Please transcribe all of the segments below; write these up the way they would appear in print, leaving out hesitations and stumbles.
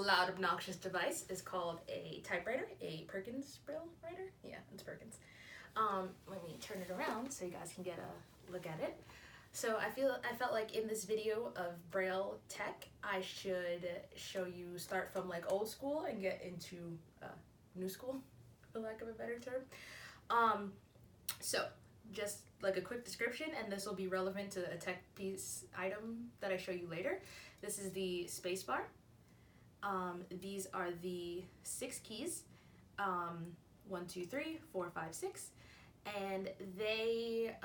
loud, obnoxious device is called a typewriter, a Perkins Braille writer. Yeah, it's Perkins. Let me turn it around so you guys can get a look at it. So I felt like in this video of Braille tech, I should show you, start from like old school and get into new school, for lack of a better term. So just like a quick description, and this will be relevant to a tech piece item that I show you later. This is the space bar. These are the 6 keys, 1, 2, 3, 4, 5, 6, and they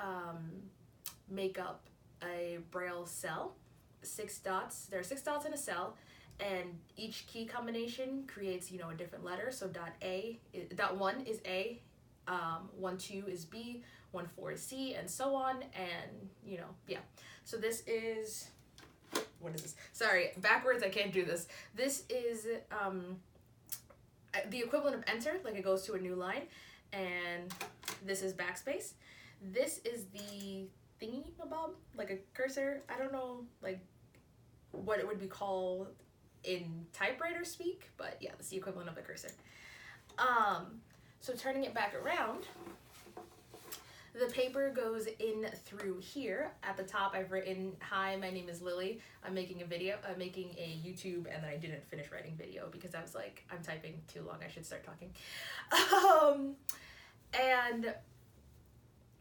make up a Braille cell. 6 dots. There are 6 dots in a cell, and each key combination creates, you know, a different letter. So dot 1 is A, 1, 2 is B, 1, 4 is C, and so on. And you know, yeah. So this is, what is this? Sorry, backwards. I can't do this. This is the equivalent of enter, like it goes to a new line, and this is backspace. This is the thingy bob, like a cursor. I don't know like what it would be called in typewriter speak, but yeah, that's the equivalent of a cursor. So turning it back around, the paper goes in through here. At the top I've written, "Hi, my name is Lily. I'm making a YouTube," and then I didn't finish writing video because I was like, I'm typing too long, I should start talking. And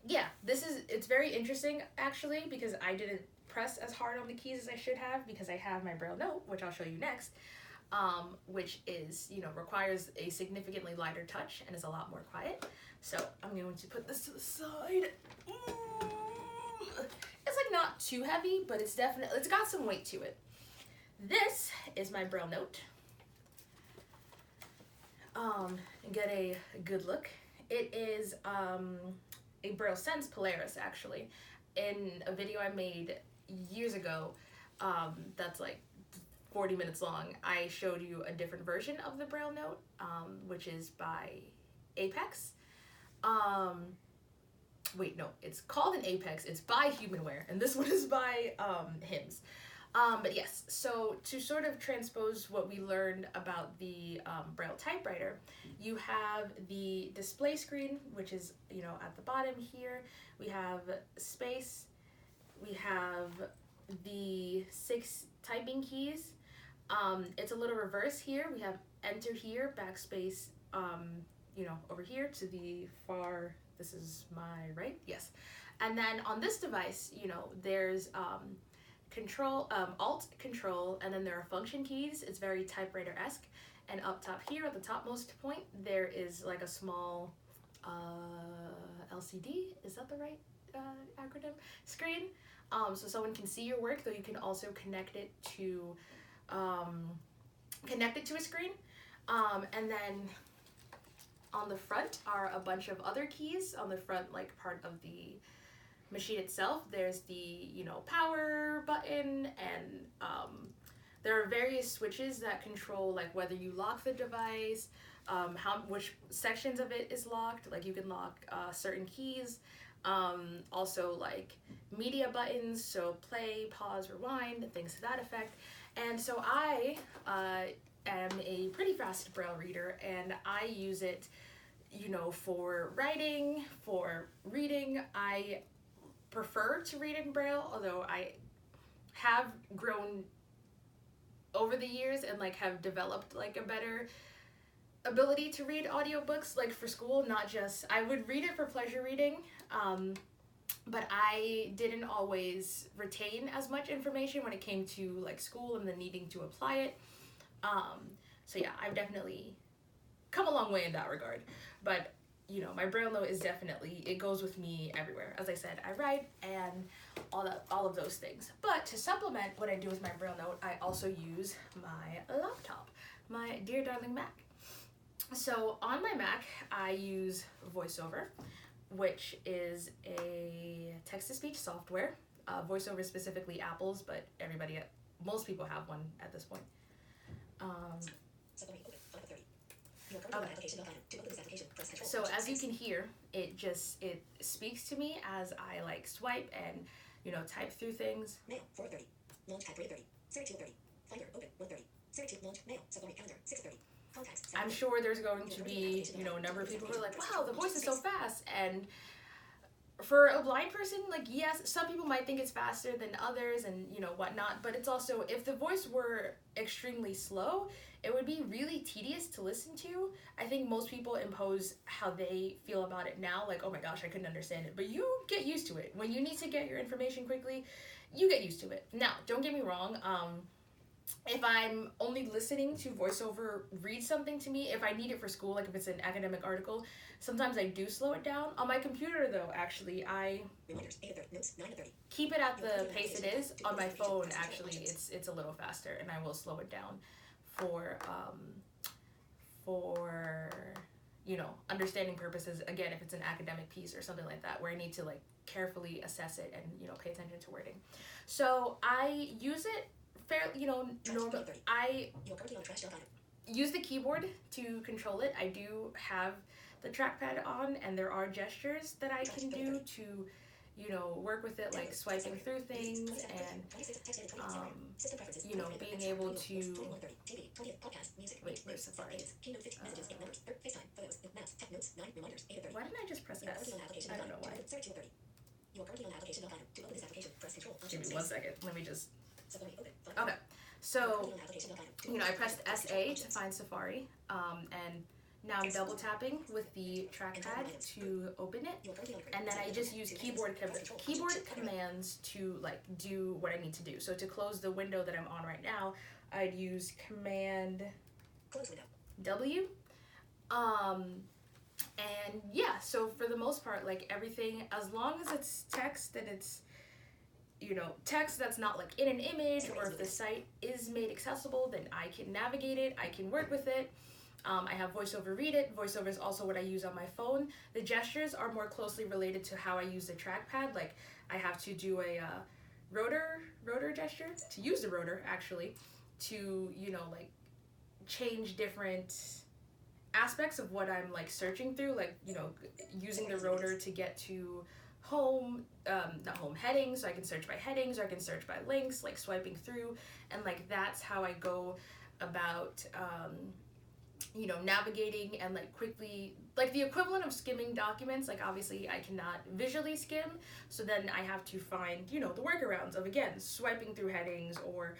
yeah, it's very interesting actually, because I didn't press as hard on the keys as I should have, because I have my Braille Note, which I'll show you next, which is, you know, requires a significantly lighter touch and is a lot more quiet. So I'm going to put this to the side. It's like not too heavy, but it's got some weight to it. This is my Braille Note. Get a good look. It is a Braille Sense Polaris, actually. In a video I made years ago, that's like 40 minutes long, I showed you a different version of the Braille Note, which is by Apex. Wait, no, it's called an Apex, it's by Humanware, and this one is by HIMS. But yes, so to sort of transpose what we learned about the Braille typewriter, you have the display screen, which is, you know, at the bottom here. We have space, we have the 6 typing keys. It's a little reverse here. We have enter here, backspace, you know, over here to the far, this is my right, yes. And then on this device, you know, there's control, alt, control, and then there are function keys. It's very typewriter-esque. And up top here at the topmost point, there is like a small LCD, is that the right acronym? Screen. So someone can see your work, though you can also connect it to a screen. And then on the front are a bunch of other keys. On the front, like part of the machine itself, there's the, you know, power button, and there are various switches that control like whether you lock the device, which sections of it is locked, like you can lock certain keys, also like media buttons, so play, pause, rewind, things to that effect. And so I am a pretty fast Braille reader, and I use it, you know, for writing, for reading. I prefer to read in Braille, although I have grown over the years and like have developed like a better ability to read audiobooks, like for school, not just, I would read it for pleasure reading, but I didn't always retain as much information when it came to like school and then needing to apply it. So yeah, I've definitely come a long way in that regard, but you know, my Braille Note is definitely, it goes with me everywhere. As I said, I write and all of those things. But to supplement what I do with my Braille Note, I also use my laptop, my dear darling Mac. So on my Mac, I use Voiceover, which is a text-to-speech software. Voiceover specifically Apple's, but most people have one at this point. Okay. So as you can hear, it speaks to me as I like swipe and, you know, type through things. Mail 4:30. Launch pad 3:30. Search 2:30. Finder open 1:30. I'm sure there's going to be, you know, a number of people who are like, wow, the voice is so fast. And for a blind person, like, yes, some people might think it's faster than others and, you know, whatnot, but it's also, if the voice were extremely slow, it would be really tedious to listen to. I think most people impose how they feel about it now, like, oh my gosh, I couldn't understand it, but you get used to it. When you need to get your information quickly, you get used to it. Now, don't get me wrong, if I'm only listening to VoiceOver read something to me, if I need it for school, like if it's an academic article, sometimes I do slow it down. On my computer, though, actually, I keep it at the pace it is. On my phone, actually, it's a little faster, and I will slow it down for you know, understanding purposes. Again, if it's an academic piece or something like that, where I need to like carefully assess it and, you know, pay attention to wording. So I use it fairly, you know, normal. I use the keyboard to control it. I do have the trackpad on, and there are gestures that I can do to, you know, work with it, like swiping through things and, you know, being able to, wait, where's Safari? Why didn't I just press S? I don't know why. Give me 1 second, let me just, okay, so, you know, I pressed SA to find Safari, and now I'm double tapping with the trackpad to open it, and then I just use keyboard commands to like do what I need to do. So to close the window that I'm on right now, I'd use Command W. And yeah, so for the most part, like everything, as long as it's text and it's, you know, text that's not like in an image, or if the site is made accessible, then I can navigate it, I can work with it. I have VoiceOver read it. VoiceOver is also what I use on my phone. The gestures are more closely related to how I use the trackpad. Like I have to do a rotor gesture to use the rotor, actually, to, you know, like change different aspects of what I'm like searching through, like, you know, using the rotor to get to home, not home, headings, so I can search by headings, or I can search by links, like swiping through, and like that's how I go about you know, navigating and like quickly, like the equivalent of skimming documents. Like obviously I cannot visually skim, so then I have to find, you know, the workarounds of, again, swiping through headings or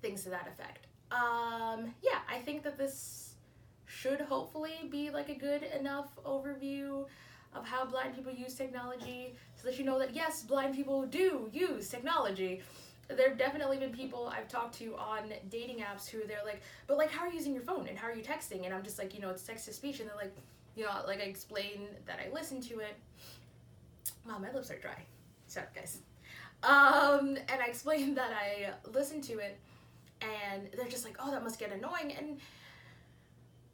things to that effect. Yeah, I think that this should hopefully be like a good enough overview of how blind people use technology, so that you know that yes, blind people do use technology. There have definitely been people I've talked to on dating apps who they're like, but like, how are you using your phone, and how are you texting? And I'm just like, you know, it's text to speech. And they're like, you know, like I explain that I listen to it. Wow, my lips are dry. Sorry, guys. And I explained that I listen to it, and they're just like, oh, that must get annoying. And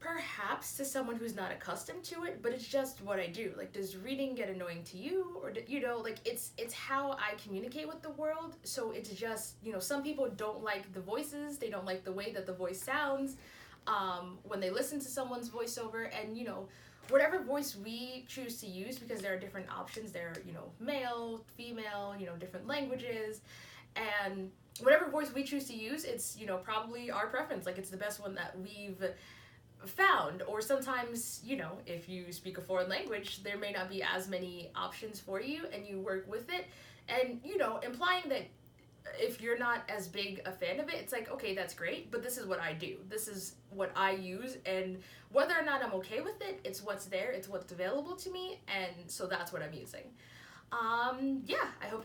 perhaps to someone who's not accustomed to it, but it's just what I do. Like, does reading get annoying to you? Or, you know, like, it's how I communicate with the world. So it's just, you know, some people don't like the voices. They don't like the way that the voice sounds when they listen to someone's voiceover. And, you know, whatever voice we choose to use, because there are different options. There are, you know, male, female, you know, different languages. And whatever voice we choose to use, it's, you know, probably our preference. Like, it's the best one that we've found. Or sometimes, you know, if you speak a foreign language, there may not be as many options for you, and you work with it. And, you know, implying that if you're not as big a fan of it, it's like, okay, that's great, but this is what I do. This is what I use, and whether or not I'm okay with it, it's what's there, it's what's available to me, and so that's what I'm using. Yeah, I hope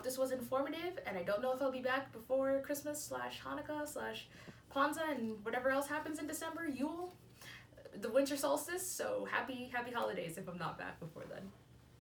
this was informative, and I don't know if I'll be back before Christmas / Hanukkah / Kwanzaa and whatever else happens in December, Yule, the winter solstice, so happy holidays if I'm not back before then.